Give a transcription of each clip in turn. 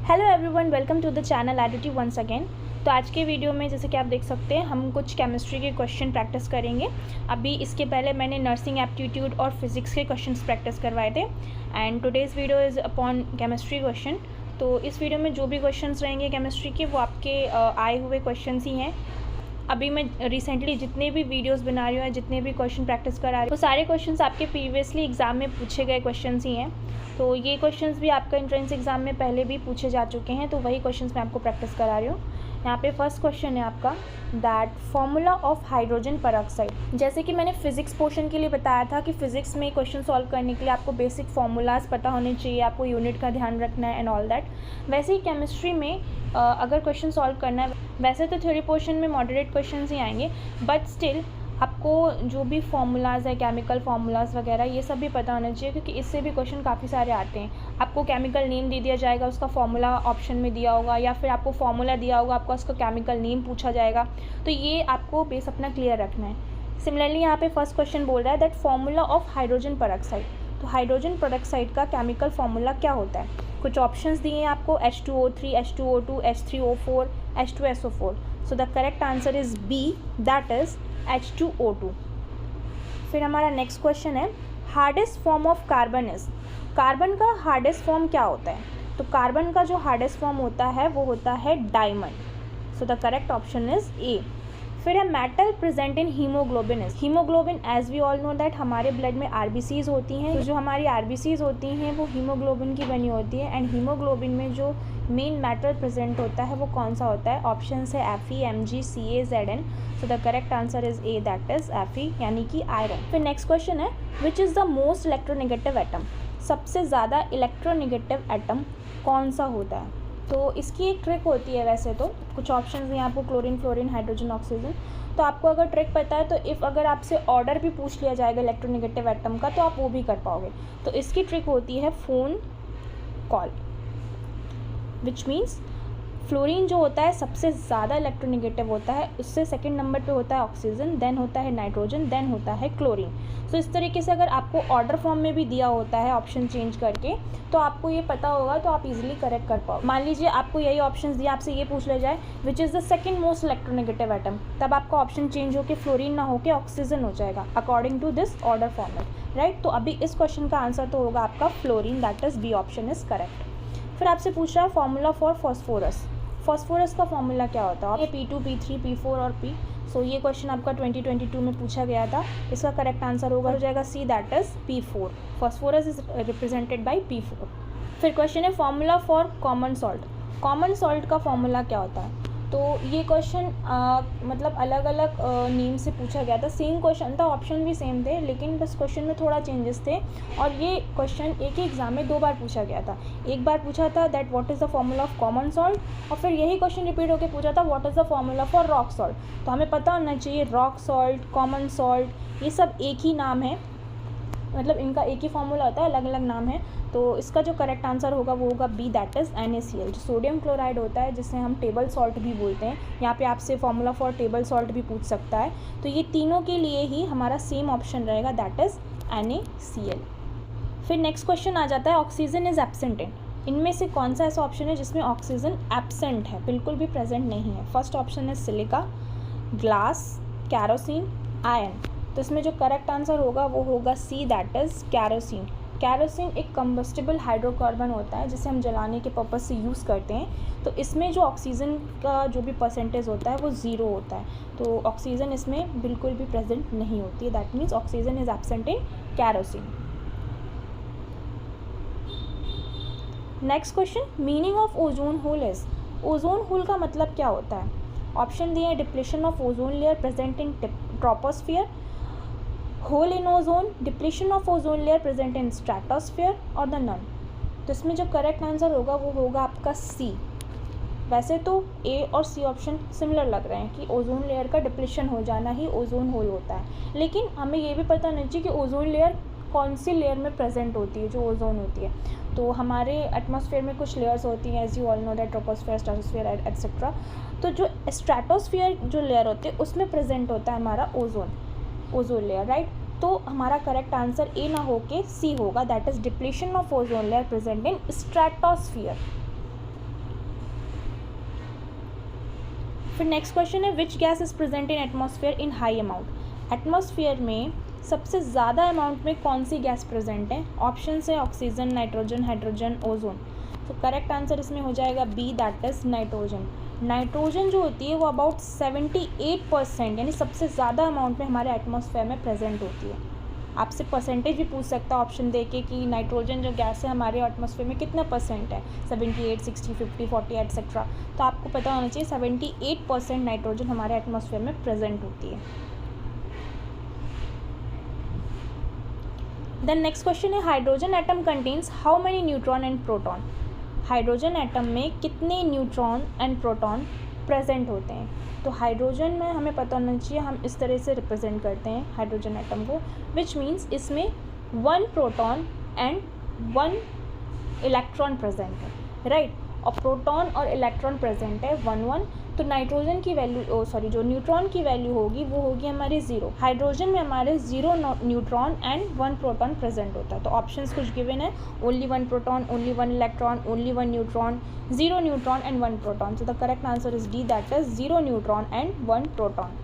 Hello everyone, welcome to the channel additive once again. तो आज के वीडियो में जैसे कि आप देख सकते हैं हम कुछ केमिस्ट्री के क्वेश्चन प्रैक्टिस करेंगे। अभी इसके पहले मैंने नर्सिंग एप्टीट्यूड और फिजिक्स के क्वेश्चंस प्रैक्टिस करवाए थे and today's video is upon chemistry question. तो इस वीडियो में जो भी क्वेश्चंस रहेंगे केमिस्ट्री के वो आपके आए हुए क्वेश्चंस ही हैं। अभी मैं रिसेंटली जितने भी वीडियोस बना रही हूँ, जितने भी क्वेश्चन प्रैक्टिस करा रही हूँ, वो सारे क्वेश्चंस आपके प्रीवियसली एग्ज़ाम में पूछे गए क्वेश्चंस ही हैं। तो ये क्वेश्चंस भी आपका एंट्रेंस एग्ज़ाम में पहले भी पूछे जा चुके हैं, तो वही क्वेश्चंस मैं आपको प्रैक्टिस करा रही हूँ। यहाँ पे फर्स्ट क्वेश्चन है आपका that formula of hydrogen peroxide. जैसे कि मैंने फिजिक्स पोर्शन के लिए बताया था कि फिजिक्स में क्वेश्चन सॉल्व करने के लिए आपको बेसिक फार्मूलाज पता होने चाहिए, आपको यूनिट का ध्यान रखना है एंड ऑल दैट। वैसे ही केमिस्ट्री में अगर क्वेश्चन सॉल्व करना है, वैसे तो थ्योरी पोर्शन में मॉडरेट क्वेश्चन ही आएंगे, बट स्टिल आपको जो भी फार्मूलाज है, केमिकल फार्मूलाज वगैरह, ये सब भी पता होना चाहिए, क्योंकि इससे भी क्वेश्चन काफ़ी सारे आते हैं। आपको केमिकल नेम दे दिया जाएगा, उसका फार्मूला ऑप्शन में दिया होगा, या फिर आपको फार्मूला दिया होगा, आपको उसका केमिकल नेम पूछा जाएगा। तो ये आपको बेस अपना क्लियर रखना है। सिमिलरली यहाँ पे फर्स्ट क्वेश्चन बोल रहा है that formula of hydrogen peroxide. तो हाइड्रोजन परऑक्साइड का केमिकल फार्मूला क्या होता है? कुछ ऑप्शंस दिए हैं आपको, H2O3, H2O2, H3O4, H2SO4। So the correct answer is B, that is H2O2। फिर हमारा नेक्स्ट क्वेश्चन है hardest form of carbon is. Carbon का हार्डेस्ट फॉर्म क्या होता है? तो कार्बन का जो हार्डेस्ट फॉर्म होता है वो होता है diamond. So the correct option is A. फिर है metal present in haemoglobin is. Haemoglobin as we all know that हमारे ब्लड में आरबीसीज होती हैं। तो जो हमारी आरबीसीज होती हैं वो हीमोग्लोबिन की बनी होती है, एंड हीमोग्लोबिन में जो मेन मेटल प्रेजेंट होता है वो कौन सा होता है? ऑप्शन है Fe, Mg, Ca, Zn। So the correct answer is A, that is Fe यानी कि आयरन। फिर नेक्स्ट क्वेश्चन है which is the most electronegative atom. सबसे ज़्यादा इलेक्ट्रोनेगेटिव एटम कौन सा होता है? तो इसकी एक ट्रिक होती है, वैसे तो कुछ ऑप्शंस हैं आपको, क्लोरीन, फ्लोरीन, हाइड्रोजन, ऑक्सीजन। तो आपको अगर ट्रिक पता है तो इफ़ अगर आपसे ऑर्डर भी पूछ लिया जाएगा इलेक्ट्रोनेगेटिव एटम का तो आप वो भी कर पाओगे। तो इसकी ट्रिक होती है phone call, which means fluorine जो होता है सबसे ज़्यादा इलेक्ट्रोनेगेटिव होता है, उससे सेकंड नंबर पे होता है ऑक्सीजन, देन होता है नाइट्रोजन, देन होता है क्लोरीन। सो इस तरीके से अगर आपको ऑर्डर फॉर्म में भी दिया होता है ऑप्शन चेंज करके तो आपको ये पता होगा, तो आप इजीली करेक्ट कर पाओ। मान लीजिए आपको यही ऑप्शन दिया, आपसे ये पूछ लिया जाए विच is the second most electronegative atom, तब आपका ऑप्शन चेंज होकर फ्लोरीन ना होकर ऑक्सीजन हो जाएगा according to this order format, right. तो अभी इस क्वेश्चन का आंसर तो होगा आपका fluorine, that is B option is correct. फिर आपसे पूछ रहा है फॉर्मूला फॉर फॉस्फोरस। फॉस्फोरस का फॉर्मूला क्या होता है? ये P2, P3, P4 और P। सो ये क्वेश्चन आपका 2022 में पूछा गया था। इसका करेक्ट आंसर होगा हो जाएगा C, that is P4। Phosphorus is represented by P4। फिर क्वेश्चन है formula for common salt. Common salt का फॉर्मूला क्या होता है? तो ये क्वेश्चन मतलब अलग अलग नेम से पूछा गया था। सेम क्वेश्चन था, ऑप्शन भी सेम थे, लेकिन बस क्वेश्चन में थोड़ा चेंजेस थे। और ये क्वेश्चन एक ही एग्जाम में दो बार पूछा गया था। एक बार पूछा था that what is the formula of common salt, और फिर यही क्वेश्चन रिपीट होकर पूछा था what is the formula for rock salt. तो हमें पता होना चाहिए रॉक सॉल्ट, कॉमन सॉल्ट, ये सब एक ही नाम है, मतलब इनका एक ही फॉर्मूला होता है, अलग अलग नाम है। तो इसका जो करेक्ट आंसर होगा वो होगा बी, दैट इज़ NaCl। जो सोडियम क्लोराइड होता है जिसे हम टेबल सॉल्ट भी बोलते हैं, यहाँ पे आपसे फॉर्मूला फॉर टेबल सॉल्ट भी पूछ सकता है। तो ये तीनों के लिए ही हमारा सेम ऑप्शन रहेगा, दैट इज़ NaCl। फिर नेक्स्ट क्वेश्चन आ जाता है ऑक्सीजन इज़ एब्सेंट इन। इनमें से कौन सा ऐसा ऑप्शन है जिसमें ऑक्सीजन एब्सेंट है, बिल्कुल भी प्रेजेंट नहीं है? फर्स्ट ऑप्शन है सिलिका, ग्लास, कैरोसिन, आयरन। तो इसमें जो करेक्ट आंसर होगा वो होगा सी, दैट इज़ कैरोसिन। कैरोसिन एक कंबस्टिबल हाइड्रोकार्बन होता है जिसे हम जलाने के पर्पज़ से यूज़ करते हैं। तो इसमें जो ऑक्सीजन का जो भी परसेंटेज होता है वो ज़ीरो होता है। तो ऑक्सीजन इसमें बिल्कुल भी प्रेजेंट नहीं होती है, that means oxygen is absent in kerosene. Next question meaning of ozone hole is. Ozone hole का मतलब क्या होता है? ऑप्शन दिए हैं depletion of ozone layer present in troposphere, hole in ozone, depletion of ozone layer present in stratosphere और the none. तो इसमें जो करेक्ट आंसर होगा वो होगा आपका सी। वैसे तो ए और सी ऑप्शन सिमिलर लग रहे हैं कि ओजोन लेयर का डिप्लीशन हो जाना ही ओजोन होल होता है, लेकिन हमें ये भी पता नहीं चाहिए कि ओजोन लेयर कौन सी लेयर में प्रेजेंट होती है जो ओजोन होती है। तो हमारे एटमॉस्फेयर में कुछ लेयर्स होती हैं, as you all know that troposphere, stratosphere etcetera. तो जो स्ट्रेटोस्फियर जो लेयर होती है उसमें प्रेजेंट होता है हमारा ओजोन लेयर, राइट। तो हमारा करेक्ट आंसर ए ना होके सी होगा, that is depletion of ozone layer present in stratosphere. फिर नेक्स्ट क्वेश्चन है which gas is present in atmosphere in high amount. Atmosphere में सबसे ज़्यादा अमाउंट में कौन सी गैस प्रेजेंट है? ऑप्शन है ऑक्सीजन, नाइट्रोजन, हाइड्रोजन, ओजोन। तो करेक्ट आंसर इसमें हो जाएगा B, that is nitrogen. Nitrogen जो होती है वो अबाउट 78% यानी सबसे ज़्यादा अमाउंट में हमारे एटमॉस्फेयर में प्रेजेंट होती है। आपसे परसेंटेज भी पूछ सकता है ऑप्शन दे के कि नाइट्रोजन जो गैस है हमारे एटमॉस्फेयर में कितना परसेंट है, 78, 60, 50, 40 एटसेट्रा। तो आपको पता होना चाहिए 78% नाइट्रोजन हमारे एटमॉस्फेयर में प्रेजेंट होती है। देन नेक्स्ट क्वेश्चन है hydrogen atom contains how many neutron and proton. Hydrogen atom में कितने न्यूट्रॉन एंड प्रोटॉन प्रेजेंट होते हैं? तो हाइड्रोजन में हमें पता होना चाहिए, हम इस तरह से रिप्रेजेंट करते हैं हाइड्रोजन एटम को, विच मीन्स इसमें 1 प्रोटॉन एंड 1 इलेक्ट्रॉन प्रेजेंट है, राइट। और प्रोटॉन और इलेक्ट्रॉन प्रेजेंट है 1 1। तो नाइट्रोजन की वैल्यू जो न्यूट्रॉन की वैल्यू होगी वो होगी हमारी 0। हाइड्रोजन में हमारे 0 न्यूट्रॉन एंड 1 प्रोटॉन प्रेजेंट होता है। तो ऑप्शंस कुछ गिवन है, only 1 proton, only 1 electron, only 1 neutron, 0 neutron and 1 proton. So the correct answer is D, that is 0 neutron and 1 proton.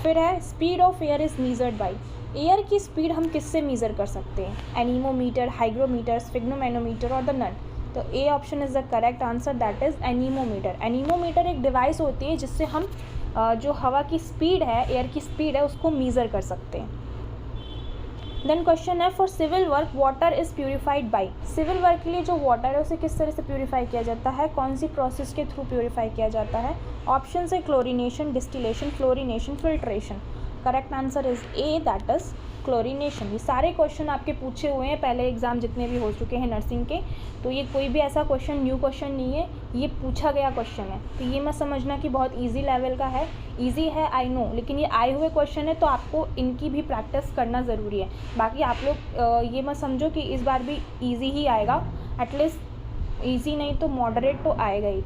फिर है speed of air is measured by. Air की speed हम किससे मीज़र कर सकते हैं? एनीमोमीटर, हाइग्रोमीटर, स्फिग्नोमेनोमीटर और the none. तो A option is the correct answer, that is anemometer. Anemometer एक डिवाइस होती है जिससे हम जो हवा की स्पीड है, एयर की स्पीड है, उसको मीज़र कर सकते हैं। देन क्वेश्चन है for civil work water is purified by. Civil work के लिए जो वाटर है उसे किस तरह से प्यूरिफाई किया जाता है, कौन सी प्रोसेस के थ्रू प्यूरिफाई किया जाता है? ऑप्शन है chlorination, distillation, fluorination, filtration. Correct answer is a, that is chlorination. ये सारे क्वेश्चन आपके पूछे हुए हैं पहले एग्जाम जितने भी हो चुके हैं नर्सिंग के, तो ये कोई भी ऐसा क्वेश्चन न्यू क्वेश्चन नहीं है, ये पूछा गया क्वेश्चन है। तो ये मत समझना कि बहुत इजी लेवल का है, इजी है आई नो, लेकिन ये आए हुए क्वेश्चन है तो आपको इनकी भी प्रैक्टिस करना ज़रूरी है। बाकी आप लोग ये मत समझो कि इस बार भी ईजी ही आएगा, एटलीस्ट ईजी नहीं तो मॉडरेट तो आएगा ही।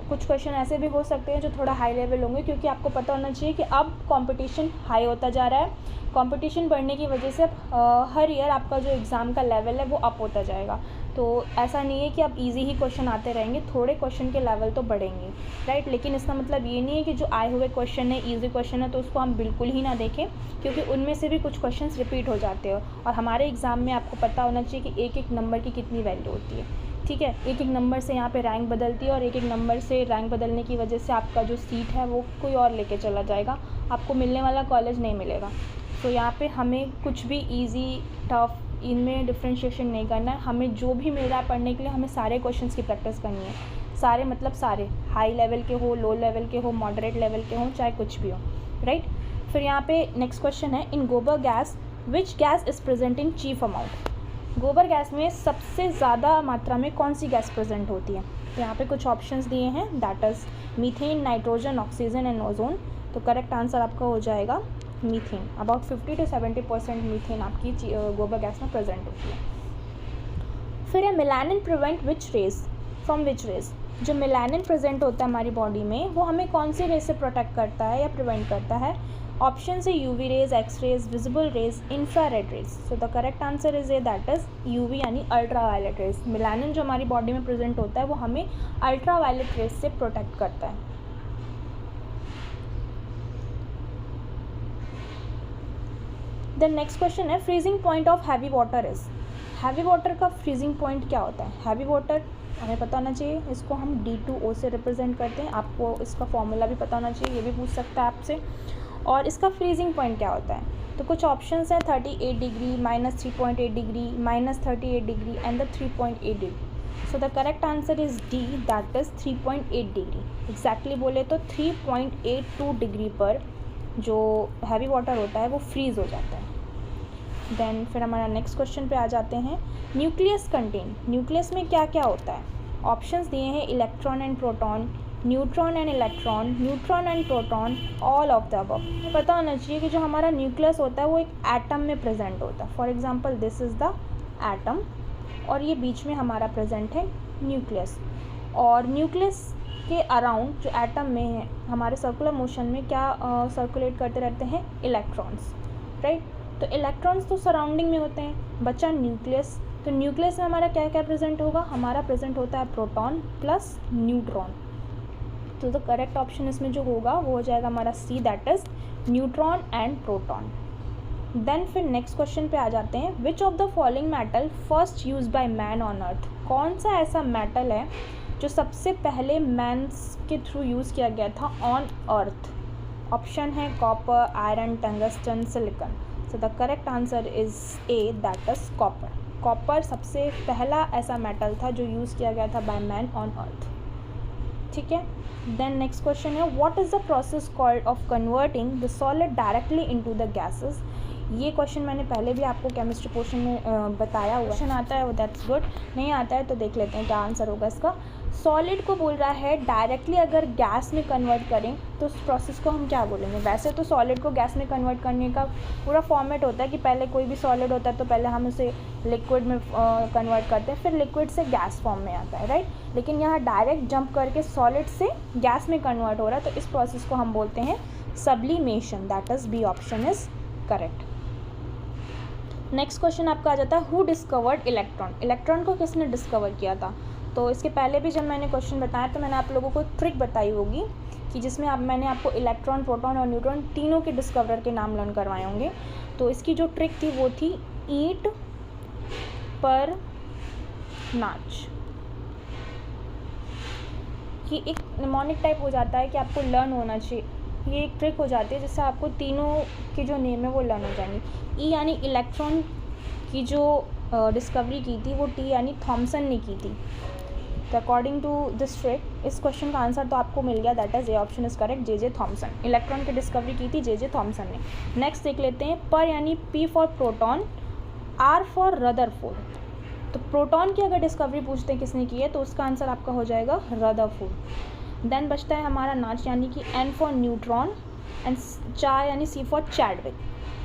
कुछ क्वेश्चन ऐसे भी हो सकते हैं जो थोड़ा हाई लेवल होंगे, क्योंकि आपको पता होना चाहिए कि अब कंपटीशन हाई होता जा रहा है। कंपटीशन बढ़ने की वजह से हर ईयर आपका जो एग्ज़ाम का लेवल है वो अप होता जाएगा। तो ऐसा नहीं है कि अब इजी ही क्वेश्चन आते रहेंगे, थोड़े क्वेश्चन के लेवल तो बढ़ेंगे, राइट। लेकिन इसका मतलब ये नहीं है कि जो आए हुए क्वेश्चन है ईजी क्वेश्चन है तो उसको हम बिल्कुल ही ना देखें, क्योंकि उनमें से भी कुछ क्वेश्चन रिपीट हो जाते हैं। और हमारे एग्ज़ाम में आपको पता होना चाहिए कि एक एक नंबर की कितनी वैल्यू होती है, ठीक है। एक एक नंबर से यहाँ पे रैंक बदलती है और एक एक नंबर से रैंक बदलने की वजह से आपका जो सीट है वो कोई और लेके चला जाएगा, आपको मिलने वाला कॉलेज नहीं मिलेगा। तो यहाँ पे हमें कुछ भी इजी टफ इनमें डिफ्रेंशिएशन नहीं करना है। हमें जो भी मिल रहा है पढ़ने के लिए, हमें सारे क्वेश्चंस की प्रैक्टिस करनी है। सारे मतलब सारे, हाई लेवल के हो, लो लेवल के हो, मॉडरेट लेवल के हो, चाहे कुछ भी हो, राइट। फिर यहाँ पे नेक्स्ट क्वेश्चन है इन गोबर gas which gas is present in chief amount. गोबर गैस में सबसे ज़्यादा मात्रा में कौन सी गैस प्रेजेंट होती है? तो यहाँ पे कुछ ऑप्शंस दिए हैं, that is methane, nitrogen, oxygen and ozone. तो करेक्ट आंसर आपका हो जाएगा मीथेन। अबाउट 50 to 70% मीथेन आपकी गोबर गैस में प्रेजेंट होती है। फिर है melanin prevent which rays from which rays. जो मेलानिन प्रेजेंट होता है हमारी बॉडी में वो हमें कौन सी रेज से प्रोटेक्ट करता है या प्रिवेंट करता है? ऑप्शन है UV rays, X rays, visible rays, infrared rays. So the correct answer is A, that is UV यानी अल्ट्रा वायलेट रेज। मेलानिन जो हमारी बॉडी में प्रेजेंट होता है वो हमें अल्ट्रा वायलेट रेज से प्रोटेक्ट करता है। देन नेक्स्ट क्वेश्चन है freezing point of heavy water is. Heavy water का फ्रीजिंग पॉइंट क्या होता है? हैवी वाटर हमें पता होना चाहिए, इसको हम D2O से रिप्रेजेंट करते हैं। आपको इसका फॉर्मूला भी पता होना चाहिए, ये भी पूछ सकता है आपसे। और इसका फ्रीजिंग पॉइंट क्या होता है? तो कुछ ऑप्शंस हैं 38 degree, -3.8 degree, -38 degree and the 3.8 degree. So the correct answer is D, that is 3.8 degree. Exactly बोले तो 3.82 डिग्री पर जो हैवी वाटर होता है वो फ्रीज़ हो जाता है। देन फिर हमारा नेक्स्ट क्वेश्चन पे आ जाते हैं न्यूक्लियस कंटेन। न्यूक्लियस में क्या क्या होता है? ऑप्शंस दिए हैं electron and proton, neutron and electron, neutron and proton, all of the above. पता होना चाहिए कि जो हमारा न्यूक्लियस होता है वो एक एटम में प्रेजेंट होता है। For example this is the atom और ये बीच में हमारा प्रेजेंट है न्यूक्लियस। और न्यूक्लियस के अराउंड जो एटम में है हमारे सर्कुलर मोशन में क्या सर्कुलेट करते रहते हैं? Electrons, right. तो इलेक्ट्रॉन्स तो सराउंडिंग में होते हैं, बचा न्यूक्लियस। तो न्यूक्लियस में हमारा क्या क्या प्रेजेंट होगा? हमारा प्रेजेंट होता है प्रोटॉन प्लस न्यूट्रॉन, तो द करेक्ट ऑप्शन इसमें जो होगा वो हो जाएगा हमारा C, that is neutron and proton. Then फिर नेक्स्ट क्वेश्चन पे आ जाते हैं, which of the following metal first used by man on earth. कौन सा ऐसा मेटल है जो सबसे पहले मैन्स के थ्रू यूज़ किया गया था ऑन अर्थ। ऑप्शन है copper, iron, tungsten, silicon. So the correct answer is a, that is copper. Copper सबसे पहला ऐसा मेटल था जो यूज़ किया गया था बाय मैन ऑन अर्थ। ठीक है। देन नेक्स्ट क्वेश्चन है, what is the process called off converting the solid directly into the gases. ये क्वेश्चन मैंने पहले भी आपको केमिस्ट्री पोर्शन में बताया हुआ। क्वेश्चन आता है वो दैट्स गुड, नहीं आता है तो देख लेते हैं क्या आंसर होगा इसका। सॉलिड को बोल रहा है डायरेक्टली अगर गैस में कन्वर्ट करें तो उस प्रोसेस को हम क्या बोलेंगे। वैसे तो सॉलिड को गैस में कन्वर्ट करने का पूरा फॉर्मेट होता है कि पहले कोई भी सॉलिड होता है तो पहले हम उसे लिक्विड में कन्वर्ट करते हैं, फिर लिक्विड से गैस फॉर्म में आता है, राइट। लेकिन यहाँ डायरेक्ट जंप करके सॉलिड से गैस में कन्वर्ट हो रहा है, तो इस प्रोसेस को हम बोलते हैं sublimation, that is B option is correct. Next question आपका आ जाता है, हु डिस्कवर्ड इलेक्ट्रॉन। इलेक्ट्रॉन को किसने डिस्कवर किया था। तो इसके पहले भी जब मैंने क्वेश्चन बताया तो मैंने आप लोगों को एक ट्रिक बताई होगी कि जिसमें मैंने आपको इलेक्ट्रॉन, प्रोटॉन और न्यूट्रॉन तीनों के डिस्कवरर के नाम लर्न करवाए होंगे। तो इसकी जो ट्रिक थी वो थी ईंट पर नाच, कि एक निमोनिक टाइप हो जाता है कि आपको लर्न होना चाहिए। ये एक ट्रिक हो जाती है जिससे आपको तीनों के जो नेम है वो लर्न हो जाएंगे। ई यानी इलेक्ट्रॉन की जो डिस्कवरी की थी वो टी यानी थॉमसन ने की थी। तो अकॉर्डिंग टू दिस ट्रिक इस क्वेश्चन का आंसर तो आपको मिल गया, that is A option is correct, J Thomson. Electron की डिस्कवरी की थी जे थॉमसन ने। नेक्स्ट देख लेते हैं, पर यानी P for proton, R for Rutherford. तो प्रोटॉन की अगर डिस्कवरी पूछते हैं किसने की है तो उसका आंसर आपका हो जाएगा रदरफोर्ड। देन बचता है हमारा नाच यानी कि एन फॉर न्यूट्रॉन एंड चार यानी सी फॉर चैडविक।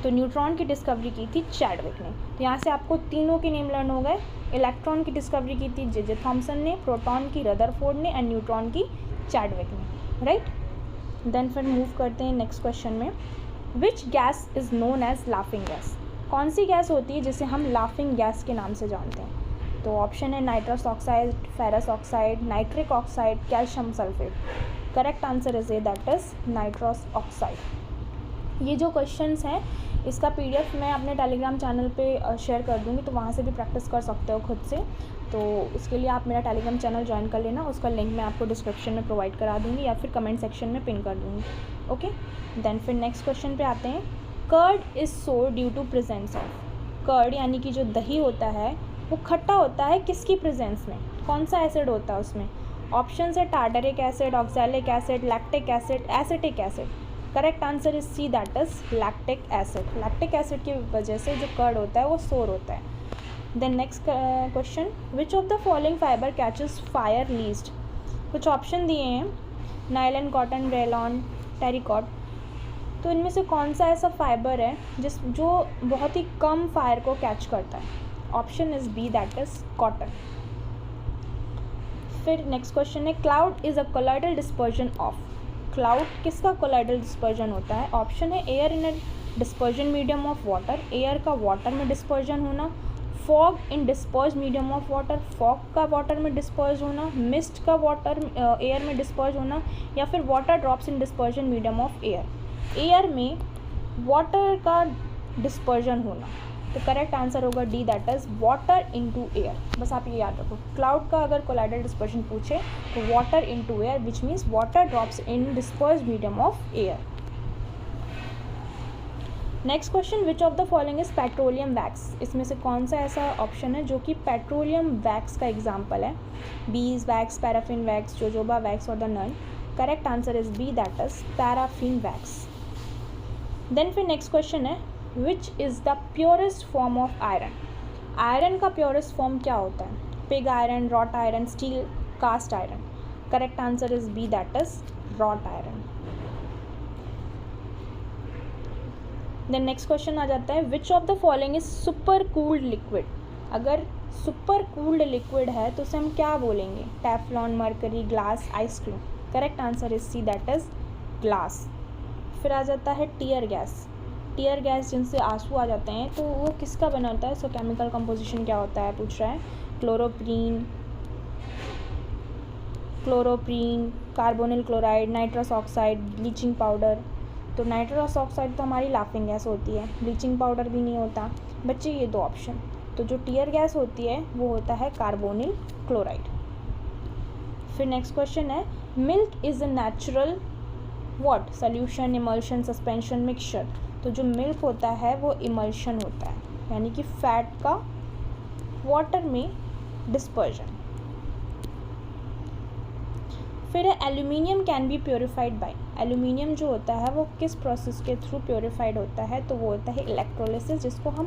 तो न्यूट्रॉन की डिस्कवरी की थी चैडविक ने। तो यहाँ से आपको तीनों के नेम लर्न हो गए। इलेक्ट्रॉन की डिस्कवरी की थी जे थॉमसन ने, प्रोटॉन की रदरफोर्ड ने एंड न्यूट्रॉन की चैडविक ने, राइट। देन फिर मूव करते हैं नेक्स्ट क्वेश्चन में, which gas is known as laughing gas. कौन सी गैस होती है जिसे हम लाफिंग गैस के नाम से जानते हैं। तो ऑप्शन है nitrous oxide, ferrous oxide, nitric oxide, calcium sulphate. Correct answer is A, that is nitrous oxide. ये जो क्वेश्चंस हैं इसका पीडीएफ मैं अपने टेलीग्राम चैनल पे शेयर कर दूँगी, तो वहाँ से भी प्रैक्टिस कर सकते हो खुद से। तो उसके लिए आप मेरा टेलीग्राम चैनल ज्वाइन कर लेना, उसका लिंक मैं आपको डिस्क्रिप्शन में प्रोवाइड करा दूँगी या फिर कमेंट सेक्शन में पिन कर दूँगी। ओके, देन फिर नेक्स्ट क्वेश्चन पे आते हैं, curd is sour due to presence of. Curd यानी कि जो दही होता है वो खट्टा होता है किसकी प्रेजेंस में, कौन सा एसिड होता है उसमें। ऑप्शन है tartaric acid, oxalic acid, lactic acid, acetic acid. Correct answer is C, that is lactic acid. Lactic acid की वजह से जो कर्ड होता है वो सोर होता है। Then next question, which of the following fibre catches fire least. कुछ ऑप्शन दिए हैं, नायलन, कॉटन, रेलॉन, टेरिकॉट। तो इनमें से कौन सा ऐसा फाइबर है जो बहुत ही कम फायर को कैच करता है। Option is B, that is cotton. फिर नेक्स्ट क्वेश्चन है, cloud is a colloidal dispersion of. Cloud किसका कोलाइडल डिस्पर्जन होता है। ऑप्शन है air in a dispersion medium of water, air का वाटर में डिस्पर्जन होना, fog in disperse medium of water, fog का वाटर में डिस्पर्ज होना, मिस्ट का वाटर एयर में डिस्पर्ज होना, या फिर water drops in dispersion medium of air, air में वाटर का डिस्पर्जन होना। तो करेक्ट आंसर होगा D, that is water into air. बस आप ये याद रखो, क्लाउड का अगर कोलाइडल डिस्पर्जन पूछे तो water into air, which means water drops in disperse medium of air. Next question, which of the following is petroleum wax. इसमें से कौन सा ऐसा ऑप्शन है जो कि पेट्रोलियम वैक्स का एग्जाम्पल है। Bees wax, paraffin wax, jojoba wax और the none. Correct answer is B, that is paraffin wax. Then फिर नेक्स्ट क्वेश्चन है, which is the purest form of iron. Iron का purest form क्या होता है। Pig iron, wrought iron, steel, cast iron. Correct answer is B, that is wrought iron. Then next question आ जाता है, which of the following is super cooled liquid. अगर super cooled liquid है तो उसे हम क्या बोलेंगे। Teflon, mercury, glass, ice cream. Correct answer is C, that is glass. फिर आ जाता है टीयर गैस। टीयर गैस जिनसे आंसू आ जाते हैं तो वो किसका बना होता है, सो केमिकल कंपोजिशन क्या होता है पूछ रहा है। Chloroprene, chloroprene, carbonyl chloride, nitrous oxide, bleaching powder. तो नाइट्रस ऑक्साइड तो हमारी लाफिंग गैस होती है, ब्लीचिंग पाउडर भी नहीं होता बच्चे, ये दो ऑप्शन। तो जो टीयर गैस होती है वो होता है कार्बोनिल क्लोराइड। फिर नेक्स्ट क्वेश्चन है, milk is a natural what, solution, emulsion, suspension, mixture. तो जो मिल्क होता है वो इमल्शन होता है, यानी कि फैट का वाटर में डिस्पर्जन। फिर है aluminium can be purified by. Aluminium जो होता है वो किस प्रोसेस के थ्रू प्योरीफाइड होता है, तो वो होता है इलेक्ट्रोलिसिस, जिसको हम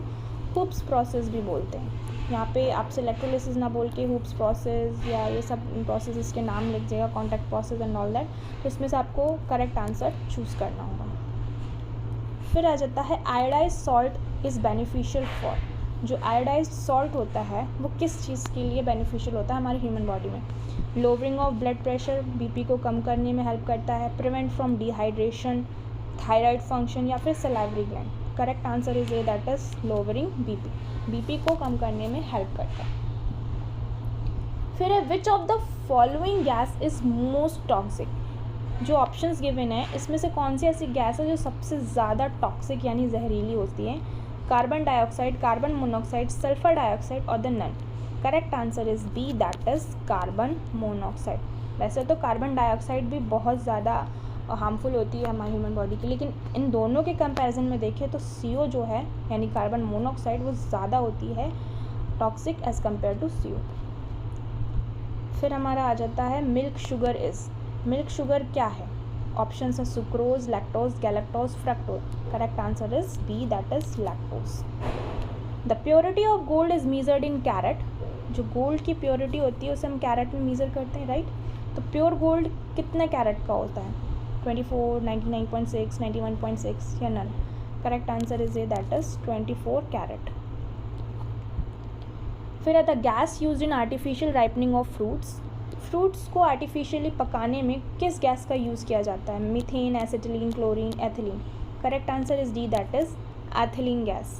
हुप्स प्रोसेस भी बोलते हैं। यहाँ पे आपसे इलेक्ट्रोलिसिस ना बोल के हुप्स प्रोसेस या ये सब प्रोसेस के नाम लिख जाएगा, contact process and all that. तो इसमें से आपको करेक्ट आंसर चूज़ करना होगा। फिर आ जाता है iodise salt is beneficial for. जो आयोडाइज सॉल्ट होता है वो किस चीज़ के लिए बेनिफिशियल होता है हमारी ह्यूमन बॉडी में? Lowering of blood pressure, BP को कम करने में हेल्प करता है, prevent from dehydration, thyroid function, या फिर salivary gland. Correct answer is A, that is lowering BP. BP को कम करने में हेल्प करता है। फिर है which of the following gas is most toxic. जो ऑप्शंस गिवन है इसमें से कौन सी ऐसी गैस है जो सबसे ज़्यादा टॉक्सिक यानी जहरीली होती है? Carbon dioxide, carbon monoxide, sulphur dioxide और the none. Correct answer is B, that is carbon monoxide. वैसे तो कार्बन डाइऑक्साइड भी बहुत ज़्यादा हार्मफुल होती है हमारी ह्यूमन बॉडी की, लेकिन इन दोनों के कंपैरिजन में देखें तो CO जो है यानी कार्बन मोनोऑक्साइड वो ज़्यादा होती है toxic as compare to CO। फिर हमारा आ जाता है milk sugar is. Milk sugar क्या है? ऑप्शन है sucrose, lactose, galactose, fructose. Correct answer is B, that is lactose. The purity of gold is measured in carat. जो गोल्ड की प्योरिटी होती है उसे हम कैरेट में मेज़र करते हैं, राइट? तो प्योर गोल्ड कितने कैरेट का होता है? 24, 99.6, 91.6 या नन? Correct answer is A, that is 24 carat. फिर है the gas used in artificial ripening of fruits. Fruits को आर्टिफिशियली पकाने में किस गैस का यूज़ किया जाता है? Methane, acetylene, chlorine, ethylene. Correct answer is D, that is ethylene gas.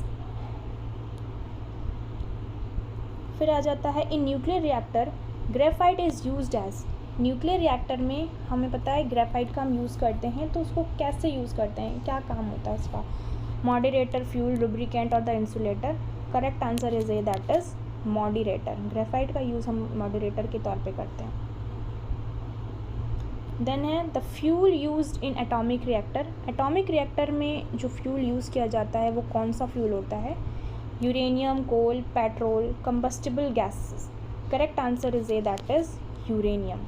फिर आ जाता है in nuclear reactor graphite is used as. Nuclear reactor में हमें पता है ग्रेफाइट का हम यूज़ करते हैं, तो उसको कैसे यूज़ करते हैं, क्या काम होता है इसका? मॉडरेटर, फ्यूल, लुब्रिकेंट और the insulator. Correct answer is A, that is moderator. Graphite का यूज़ हम मॉडरेटर के तौर पे करते हैं। देन है the fuel used in atomic reactor. Atomic reactor में जो फ्यूल यूज़ किया जाता है वो कौन सा फ्यूल होता है? Uranium, coal, petrol, combustible gases. Correct answer is A, that is uranium.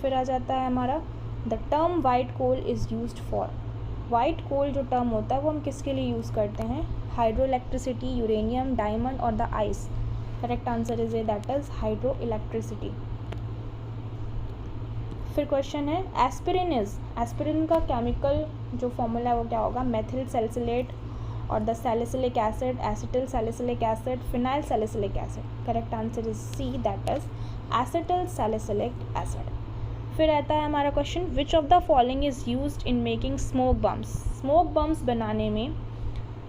फिर आ जाता है हमारा the term white coal is used for. White coal जो टर्म होता है वो हम किसके लिए यूज़ करते हैं? हाइड्रो इलेक्ट्रिसिटी, यूरेनियम, डायमंड और the ice. Correct answer is A, that is hydroelectricity. फिर क्वेश्चन है एस्पिरिन इज। एस्पिरिन का केमिकल जो फॉर्मूला है वो क्या होगा? मेथिल सैलिसिलेट और the salicylic acid, acetyl salicylic acid, phenyl salicylic acid. Correct answer is C, that is acetyl salicylic acid. फिर आता है हमारा question which of the following is used in making smoke bombs. Smoke bombs बनाने में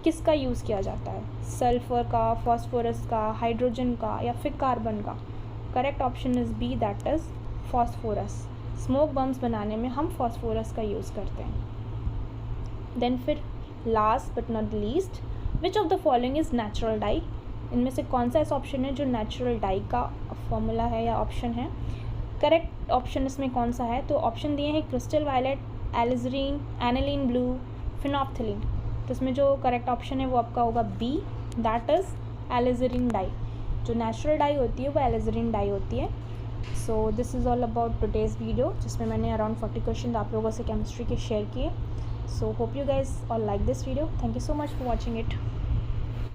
किसका use किया जाता है? सल्फर का, फॉस्फोरस का, हाइड्रोजन का या फिर कार्बन का? Correct option is B, that is phosphorus. Smoke bombs बनाने में हम फॉस्फोरस का यूज़ करते हैं। देन फिर last but not least which of the following is natural die. इनमें से कौन सा ऐसा ऑप्शन है जो नेचुरल डाई का फॉर्मूला है या ऑप्शन है? करेक्ट ऑप्शन इसमें कौन सा है? तो ऑप्शन दिए हैं crystal violet, alizarin, aniline blue, phenolphthalein. तो इसमें जो करेक्ट ऑप्शन है वो आपका होगा B, that is alizarin dye. जो नेचुरल डाई होती है वो एलिजरीन डाई होती है। So this is all about today's video, जिसमें मैंने अराउंड 40 क्वेश्चन आप लोगों से केमिस्ट्री के शेयर किए। So hope you guys all like this video. Thank you so much for watching it.